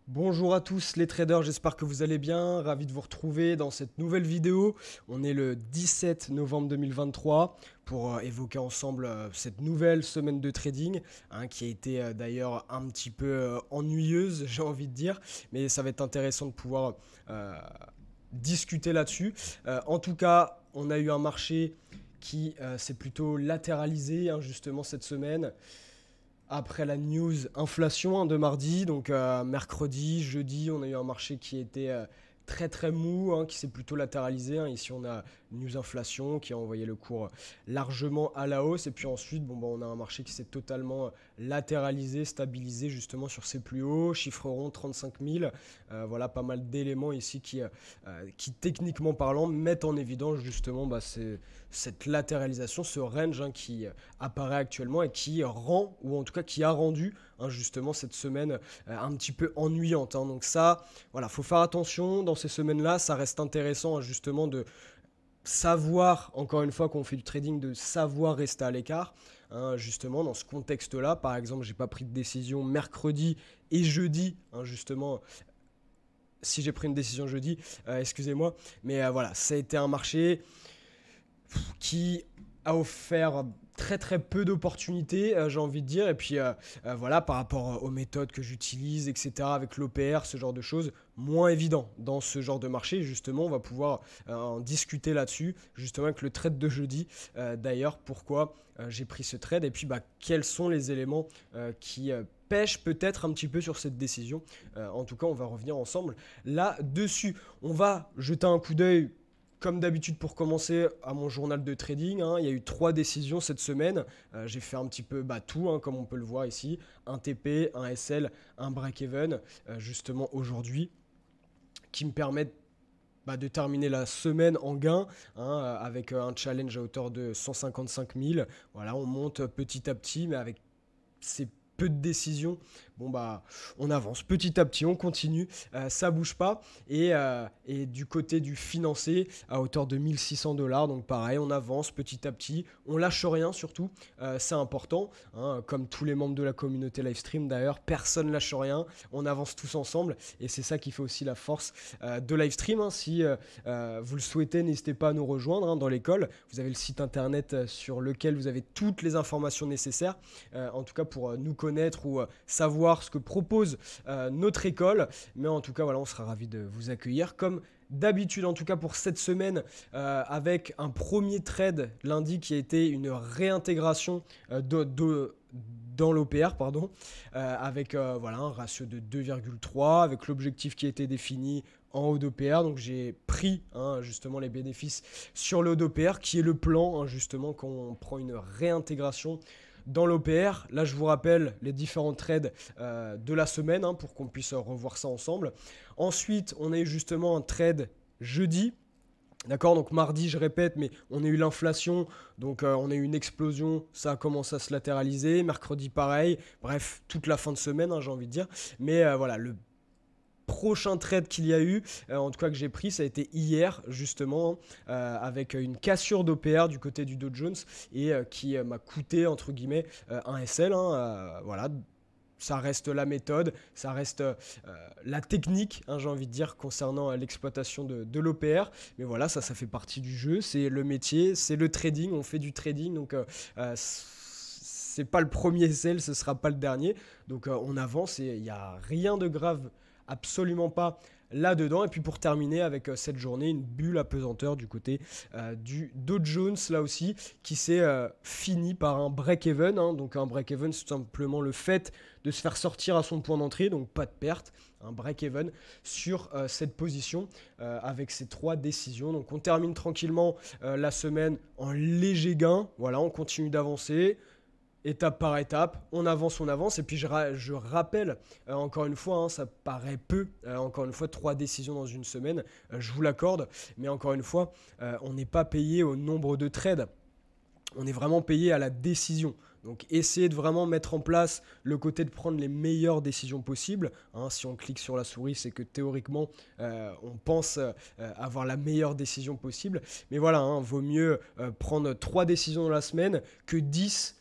Bonjour à tous les traders, j'espère que vous allez bien. Ravi de vous retrouver dans cette nouvelle vidéo. On est le 17 novembre 2023 pour évoquer ensemble cette nouvelle semaine de trading qui a été d'ailleurs un petit peu ennuyeuse, j'ai envie de dire. Mais ça va être intéressant de pouvoir discuter là-dessus. En tout cas, on a eu un marché qui s'est plutôt latéralisé justement cette semaine après la news inflation de mardi. Donc mercredi, jeudi, on a eu un marché qui était très très mou, qui s'est plutôt latéralisé. Ici, on a news inflation qui a envoyé le cours largement à la hausse. Et puis ensuite, on a un marché qui s'est totalement latéralisé, stabilisé justement sur ses plus hauts. Chiffre rond 35 000. Voilà pas mal d'éléments ici qui techniquement parlant, mettent en évidence justement cette latéralisation, ce range qui apparaît actuellement et qui rend, ou en tout cas qui a rendu justement cette semaine un petit peu ennuyante. Donc ça, voilà, faut faire attention dans ces semaines-là. Ça reste intéressant justement de savoir, encore une fois, qu'on fait du trading, de savoir rester à l'écart. Justement, dans ce contexte-là, par exemple, j'ai pas pris de décision mercredi et jeudi, justement, si j'ai pris une décision jeudi, excusez-moi, mais voilà, ça a été un marché qui a offert très très peu d'opportunités, j'ai envie de dire. Et puis voilà, par rapport aux méthodes que j'utilise, etc., avec l'OPR, ce genre de choses, moins évident dans ce genre de marché. Justement, on va pouvoir en discuter là-dessus, justement avec le trade de jeudi. D'ailleurs, pourquoi j'ai pris ce trade et puis quels sont les éléments qui pêchent peut-être un petit peu sur cette décision. En tout cas, on va revenir ensemble là-dessus. On va jeter un coup d'œil comme d'habitude pour commencer à mon journal de trading. Il y a eu 3 décisions cette semaine. J'ai fait un petit peu tout, comme on peut le voir ici. Un TP, un SL, un break-even, justement aujourd'hui, qui me permettent de terminer la semaine en gain, avec un challenge à hauteur de 155 000. Voilà, on monte petit à petit, mais avec ces peu de décisions, on avance petit à petit, on continue, ça bouge pas. Et du côté du financé, à hauteur de 1600 $, donc pareil, on avance petit à petit, on lâche rien surtout, c'est important, comme tous les membres de la communauté Livestream d'ailleurs, personne lâche rien, on avance tous ensemble, et c'est ça qui fait aussi la force de Livestream. Si vous le souhaitez, n'hésitez pas à nous rejoindre dans l'école. Vous avez le site internet sur lequel vous avez toutes les informations nécessaires, en tout cas pour nous connaître ou savoir ce que propose notre école. Mais en tout cas, voilà, on sera ravis de vous accueillir comme d'habitude, en tout cas pour cette semaine, avec un premier trade lundi qui a été une réintégration dans l'OPR, pardon, avec voilà, un ratio de 2,3, avec l'objectif qui a été défini en haut d'OPR. Donc j'ai pris justement les bénéfices sur le haut d'OPR, qui est le plan justement quand on prend une réintégration dans l'OPR. Là, je vous rappelle les différents trades de la semaine pour qu'on puisse revoir ça ensemble. Ensuite, on a eu justement un trade jeudi. D'accord, donc mardi, je répète, mais on a eu l'inflation, donc on a eu une explosion, ça a commencé à se latéraliser. Mercredi, pareil. Bref, toute la fin de semaine, j'ai envie de dire. Mais voilà, le prochain trade qu'il y a eu, en tout cas que j'ai pris, ça a été hier justement, avec une cassure d'OPR du côté du Dow Jones et qui m'a coûté entre guillemets un SL. Voilà, ça reste la méthode, ça reste la technique, j'ai envie de dire, concernant l'exploitation de l'OPR. Mais voilà, ça fait partie du jeu, c'est le métier, c'est le trading, on fait du trading, donc c'est pas le premier SL, ce sera pas le dernier. Donc on avance et il n'y a rien de grave, absolument pas là-dedans. Et puis pour terminer avec cette journée, une bulle à pesanteur du côté du Dow Jones, là aussi, qui s'est fini par un break-even. Donc un break-even, c'est tout simplement le fait de se faire sortir à son point d'entrée, donc pas de perte, un break-even sur cette position avec ces 3 décisions. Donc on termine tranquillement la semaine en léger gain. Voilà, on continue d'avancer étape par étape, on avance, et puis je rappelle, encore une fois, ça paraît peu, encore une fois, 3 décisions dans une semaine, je vous l'accorde, mais encore une fois, on n'est pas payé au nombre de trades, on est vraiment payé à la décision. Donc essayez de vraiment mettre en place le côté de prendre les meilleures décisions possibles. Si on clique sur la souris, c'est que théoriquement, on pense avoir la meilleure décision possible. Mais voilà, vaut mieux prendre 3 décisions dans la semaine que 10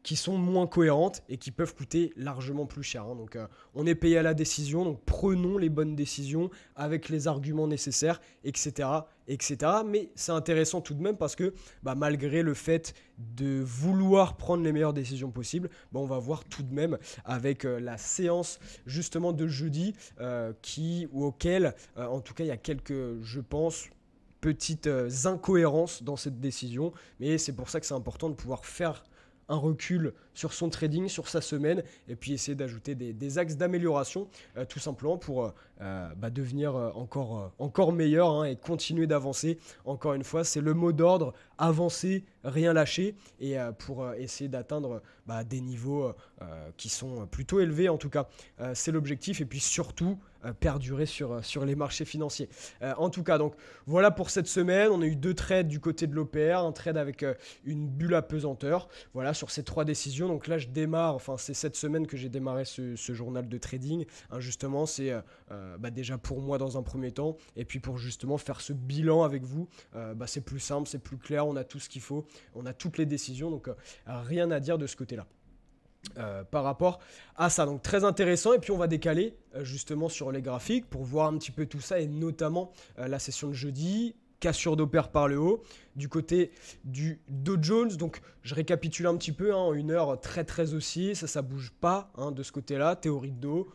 qui sont moins cohérentes et qui peuvent coûter largement plus cher. Hein. Donc on est payé à la décision, donc prenons les bonnes décisions avec les arguments nécessaires, etc. etc. Mais c'est intéressant tout de même parce que malgré le fait de vouloir prendre les meilleures décisions possibles, on va voir tout de même avec la séance justement de jeudi auquel en tout cas il y a quelques, je pense, petites incohérences dans cette décision, mais c'est pour ça que c'est important de pouvoir faire un recul sur son trading, sur sa semaine, et puis essayer d'ajouter des axes d'amélioration, tout simplement pour devenir encore meilleur, hein, et continuer d'avancer. Encore une fois, c'est le mot d'ordre, avancer, rien lâcher, et pour essayer d'atteindre des niveaux qui sont plutôt élevés, en tout cas. C'est l'objectif, et puis surtout, perdurer sur les marchés financiers. En tout cas, donc voilà pour cette semaine. On a eu 2 trades du côté de l'OPR, un trade avec une bulle à pesanteur. Voilà, sur ces 3 décisions. Donc là, je démarre, enfin c'est cette semaine que j'ai démarré ce journal de trading. Hein, justement, c'est déjà pour moi dans un premier temps, et puis pour justement faire ce bilan avec vous. C'est plus simple, c'est plus clair, on a tout ce qu'il faut, on a toutes les décisions, donc rien à dire de ce côté-là. Par rapport à ça, donc très intéressant. Et puis on va décaler justement sur les graphiques pour voir un petit peu tout ça, et notamment la session de jeudi, cassure d'opère par le haut du côté du Dow Jones. Donc je récapitule un petit peu, hein, une heure très très haussier, ça bouge pas, hein, de ce côté-là, théorie de Dow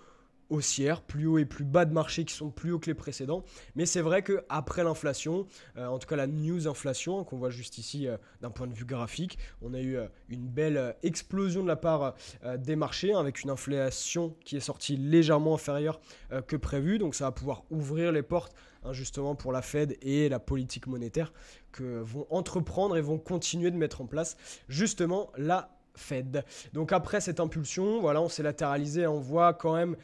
haussière, plus haut et plus bas de marché qui sont plus hauts que les précédents. Mais c'est vrai qu'après l'inflation, en tout cas la news inflation, hein, qu'on voit juste ici d'un point de vue graphique, on a eu une belle explosion de la part des marchés, hein, avec une inflation qui est sortie légèrement inférieure que prévu. Donc ça va pouvoir ouvrir les portes, hein, justement pour la Fed et la politique monétaire que vont entreprendre et vont continuer de mettre en place justement la Fed. Donc après cette impulsion, voilà, on s'est latéralisé, on voit quand même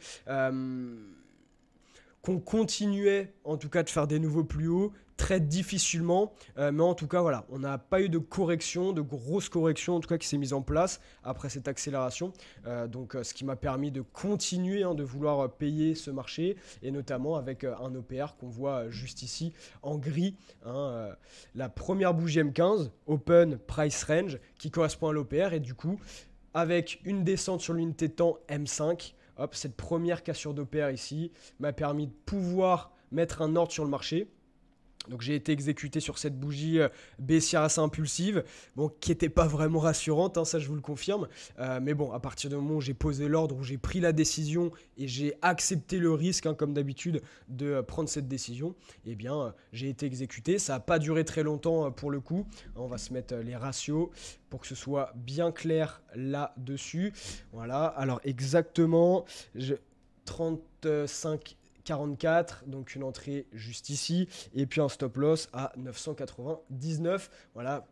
qu'on continuait en tout cas de faire des nouveaux plus hauts, très difficilement, mais en tout cas voilà, on n'a pas eu de correction, de grosse correction en tout cas qui s'est mise en place après cette accélération, donc ce qui m'a permis de continuer, hein, de vouloir payer ce marché, et notamment avec un OPR qu'on voit juste ici en gris, hein, la première bougie M15, Open Price Range, qui correspond à l'OPR, et du coup avec une descente sur l'unité de temps M5, hop, cette première cassure d'OPR ici m'a permis de pouvoir mettre un ordre sur le marché. Donc j'ai été exécuté sur cette bougie baissière assez impulsive, qui n'était pas vraiment rassurante, hein, ça je vous le confirme. Mais bon, à partir du moment où j'ai posé l'ordre, où j'ai pris la décision et j'ai accepté le risque, hein, comme d'habitude, de prendre cette décision, eh bien j'ai été exécuté. Ça n'a pas duré très longtemps pour le coup. On va se mettre les ratios pour que ce soit bien clair là-dessus. Voilà, alors exactement, 35,44, donc une entrée juste ici, et puis un stop loss à 999. Voilà.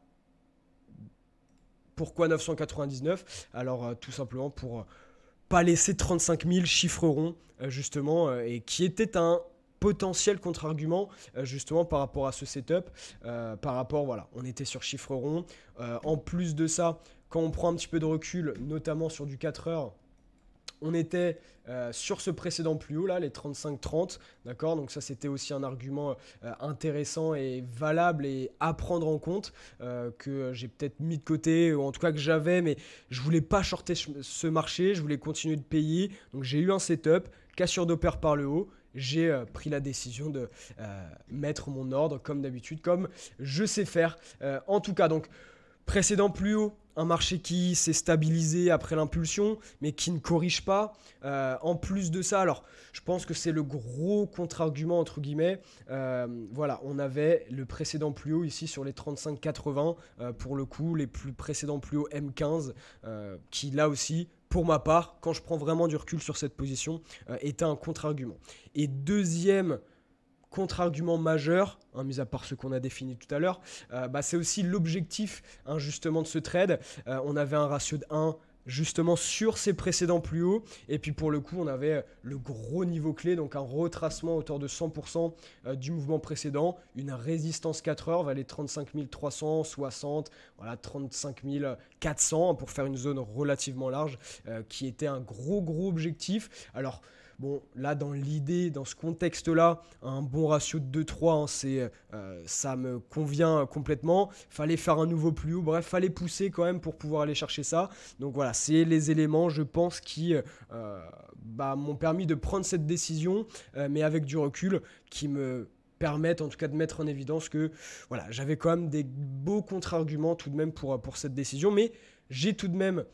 Pourquoi 999? Alors tout simplement pour pas laisser 35 000 chiffres ronds, justement, et qui était un potentiel contre-argument justement par rapport à ce setup, par rapport, voilà, on était sur chiffres ronds. En plus de ça, quand on prend un petit peu de recul, notamment sur du 4 heures, on était sur ce précédent plus haut là, les 35-30, d'accord. Donc ça c'était aussi un argument intéressant et valable et à prendre en compte, que j'ai peut-être mis de côté, ou en tout cas que j'avais, mais je voulais pas shorter ce marché, je voulais continuer de payer. Donc j'ai eu un setup, cassure d'opère par le haut. J'ai pris la décision de mettre mon ordre comme d'habitude, comme je sais faire. En tout cas, donc précédent plus haut, un marché qui s'est stabilisé après l'impulsion, mais qui ne corrige pas. En plus de ça, alors je pense que c'est le gros contre-argument entre guillemets. Voilà, on avait le précédent plus haut ici sur les 35,80, pour le coup, les plus précédents plus hauts M15, qui là aussi, pour ma part, quand je prends vraiment du recul sur cette position, était un contre-argument. Et deuxième contre-argument majeur, hein, mis à part ce qu'on a défini tout à l'heure, c'est aussi l'objectif, hein, justement de ce trade. On avait un ratio de 1 justement sur ces précédents plus hauts, et puis pour le coup on avait le gros niveau clé, donc un retracement à hauteur de 100% du mouvement précédent, une résistance 4 heures, valait 35 360, voilà, 35 400 pour faire une zone relativement large, qui était un gros objectif. Alors Bon, là, dans l'idée, dans ce contexte-là, un bon ratio de 2-3, ça me convient complètement. Fallait faire un nouveau plus haut, bref, fallait pousser quand même pour pouvoir aller chercher ça. Donc voilà, c'est les éléments, je pense, qui m'ont permis de prendre cette décision, mais avec du recul, qui me permettent en tout cas de mettre en évidence que voilà, j'avais quand même des beaux contre-arguments tout de même pour cette décision, mais j'ai tout de même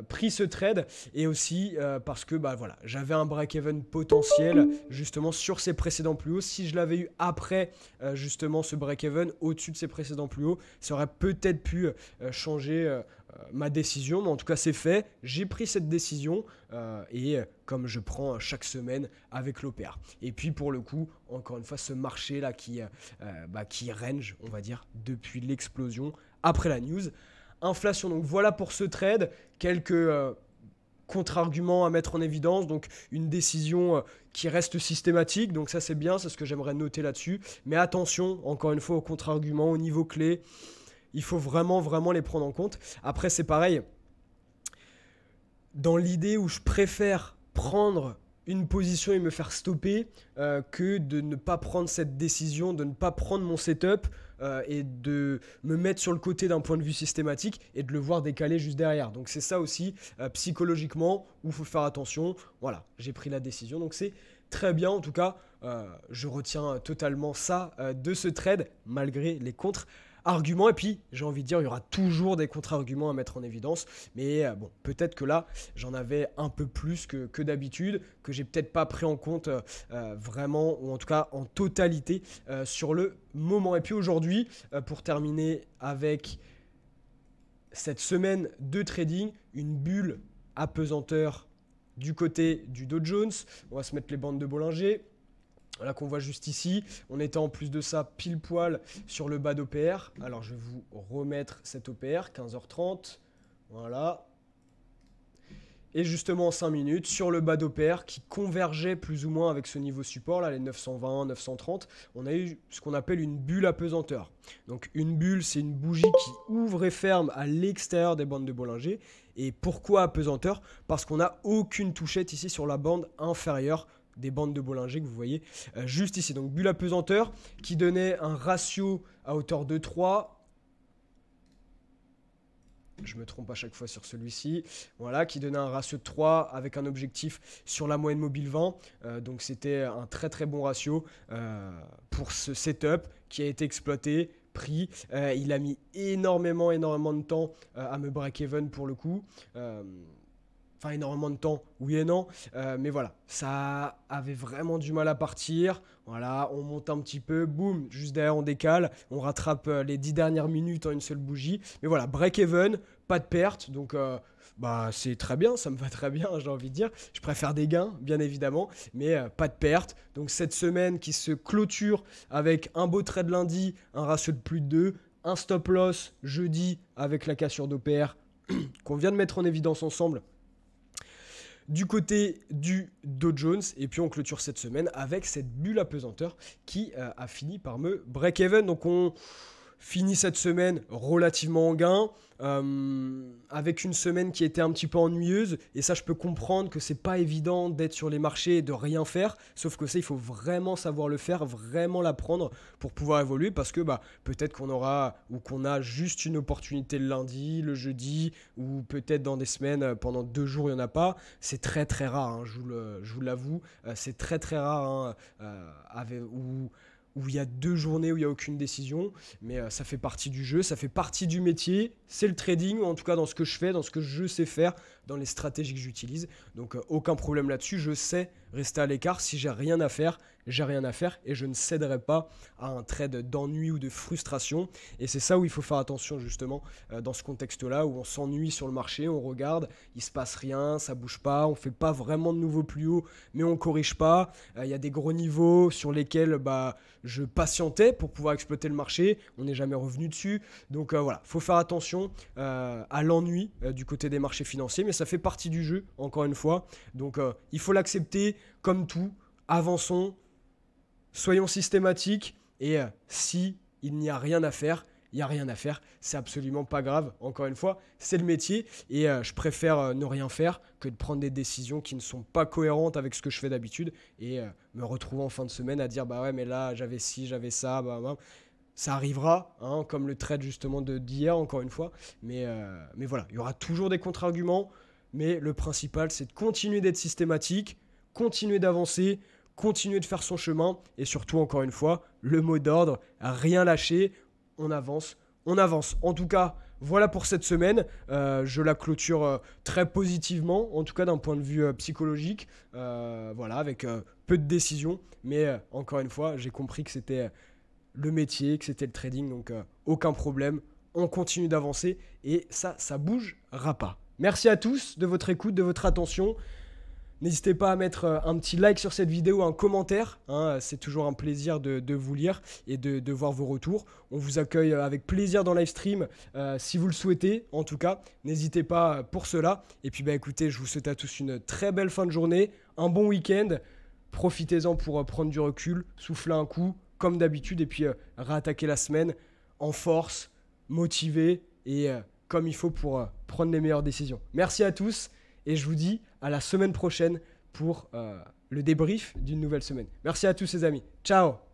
pris ce trade et aussi parce que voilà, j'avais un break-even potentiel justement sur ses précédents plus hauts. Si je l'avais eu après justement ce break-even au-dessus de ses précédents plus hauts, ça aurait peut-être pu changer ma décision, mais en tout cas c'est fait. J'ai pris cette décision et comme je prends chaque semaine avec l'OPR. Et puis pour le coup, encore une fois, ce marché là qui range, on va dire, depuis l'explosion après la news. Inflation, donc voilà pour ce trade, quelques contre-arguments à mettre en évidence, donc une décision qui reste systématique, donc ça c'est bien, c'est ce que j'aimerais noter là-dessus, mais attention, encore une fois, aux contre-arguments, au niveau clé, il faut vraiment, vraiment les prendre en compte. Après c'est pareil, dans l'idée où je préfère prendre une position et me faire stopper que de ne pas prendre cette décision, de ne pas prendre mon setup et de me mettre sur le côté d'un point de vue systématique et de le voir décaler juste derrière. Donc c'est ça aussi psychologiquement où il faut faire attention. Voilà, j'ai pris la décision, donc c'est très bien. En tout cas, je retiens totalement ça de ce trade malgré les contre-arguments. Et puis, j'ai envie de dire, il y aura toujours des contre-arguments à mettre en évidence. Mais bon, peut-être que là, j'en avais un peu plus que d'habitude, que j'ai peut-être pas pris en compte vraiment, ou en tout cas en totalité, sur le moment. Et puis aujourd'hui, pour terminer avec cette semaine de trading, une bulle apesanteur du côté du Dow Jones. On va se mettre les bandes de Bollinger. Là qu'on voit juste ici, on était en plus de ça pile poil sur le bas d'OPR. Alors je vais vous remettre cet OPR, 15h30, voilà. Et justement en 5 minutes, sur le bas d'OPR qui convergeait plus ou moins avec ce niveau support, là les 920, 930, on a eu ce qu'on appelle une bulle apesanteur. Donc une bulle, c'est une bougie qui ouvre et ferme à l'extérieur des bandes de Bollinger. Et pourquoi apesanteur? Parce qu'on n'a aucune touchette ici sur la bande inférieure des bandes de Bollinger que vous voyez juste ici. Donc bulle apesanteur qui donnait un ratio à hauteur de 3. Je me trompe à chaque fois sur celui-ci. Voilà, qui donnait un ratio de 3 avec un objectif sur la moyenne mobile 20. Donc c'était un très très bon ratio pour ce setup qui a été exploité, pris. Il a mis énormément de temps à me break-even pour le coup. Enfin, énormément de temps, oui et non. Mais voilà, ça avait vraiment du mal à partir. Voilà, on monte un petit peu, boum, juste derrière on décale. On rattrape les 10 dernières minutes en une seule bougie. Mais voilà, break-even, pas de perte. Donc, c'est très bien, ça me va très bien, j'ai envie de dire. Je préfère des gains, bien évidemment, mais pas de perte. Donc, cette semaine qui se clôture avec un beau trade lundi, un ratio de plus de 2, un stop loss jeudi avec la cassure d'OPR qu'on vient de mettre en évidence ensemble du côté du Dow Jones. Et puis on clôture cette semaine avec cette bulle apesanteur qui a fini par me break-even. Donc on finit cette semaine relativement en gain, avec une semaine qui était un petit peu ennuyeuse. Et ça, je peux comprendre que c'est pas évident d'être sur les marchés et de rien faire. Sauf que ça, il faut vraiment savoir le faire, vraiment l'apprendre pour pouvoir évoluer. Parce que peut-être qu'on aura ou qu'on a juste une opportunité le lundi, le jeudi, ou peut-être dans des semaines, pendant 2 jours, il n'y en a pas. C'est très très rare, hein, je vous l'avoue. C'est très très rare où il y a 2 journées où il n'y a aucune décision, mais ça fait partie du jeu, ça fait partie du métier, c'est le trading, ou en tout cas dans ce que je fais, dans ce que je sais faire, dans les stratégies que j'utilise. Donc aucun problème là-dessus, je sais rester à l'écart. Si j'ai rien à faire, j'ai rien à faire et je ne céderai pas à un trade d'ennui ou de frustration. Et c'est ça où il faut faire attention justement dans ce contexte-là où on s'ennuie sur le marché, on regarde, il se passe rien, ça bouge pas, on fait pas vraiment de nouveaux plus hauts, mais on corrige pas. Il y a des gros niveaux sur lesquels je patientais pour pouvoir exploiter le marché, on n'est jamais revenu dessus. Donc voilà, faut faire attention à l'ennui du côté des marchés financiers, mais ça fait partie du jeu, encore une fois. Donc il faut l'accepter comme tout, avançons, soyons systématiques et si il n'y a rien à faire, il n'y a rien à faire. C'est absolument pas grave. Encore une fois, c'est le métier et je préfère ne rien faire que de prendre des décisions qui ne sont pas cohérentes avec ce que je fais d'habitude et me retrouver en fin de semaine à dire bah ouais mais là j'avais ci, j'avais ça, bah. Ça arrivera, hein, comme le trade justement d'hier, encore une fois. Mais voilà, il y aura toujours des contre-arguments. Mais le principal, c'est de continuer d'être systématique, continuer d'avancer, continuer de faire son chemin. Et surtout, encore une fois, le mot d'ordre, rien lâcher, on avance, on avance. En tout cas, voilà pour cette semaine. Je la clôture très positivement, en tout cas d'un point de vue psychologique. Voilà, avec peu de décisions. Mais encore une fois, j'ai compris que c'était le métier, que c'était le trading, donc aucun problème. On continue d'avancer et ça bougera pas. Merci à tous de votre écoute, de votre attention. N'hésitez pas à mettre un petit like sur cette vidéo, un commentaire. Hein, c'est toujours un plaisir de vous lire et de voir vos retours. On vous accueille avec plaisir dans live stream si vous le souhaitez. En tout cas, n'hésitez pas pour cela. Et puis écoutez, je vous souhaite à tous une très belle fin de journée, un bon week-end. Profitez-en pour prendre du recul, souffler un coup comme d'habitude et puis réattaquer la semaine en force, motivé et comme il faut pour prendre les meilleures décisions. Merci à tous et je vous dis à la semaine prochaine pour le débrief d'une nouvelle semaine. Merci à tous les amis. Ciao.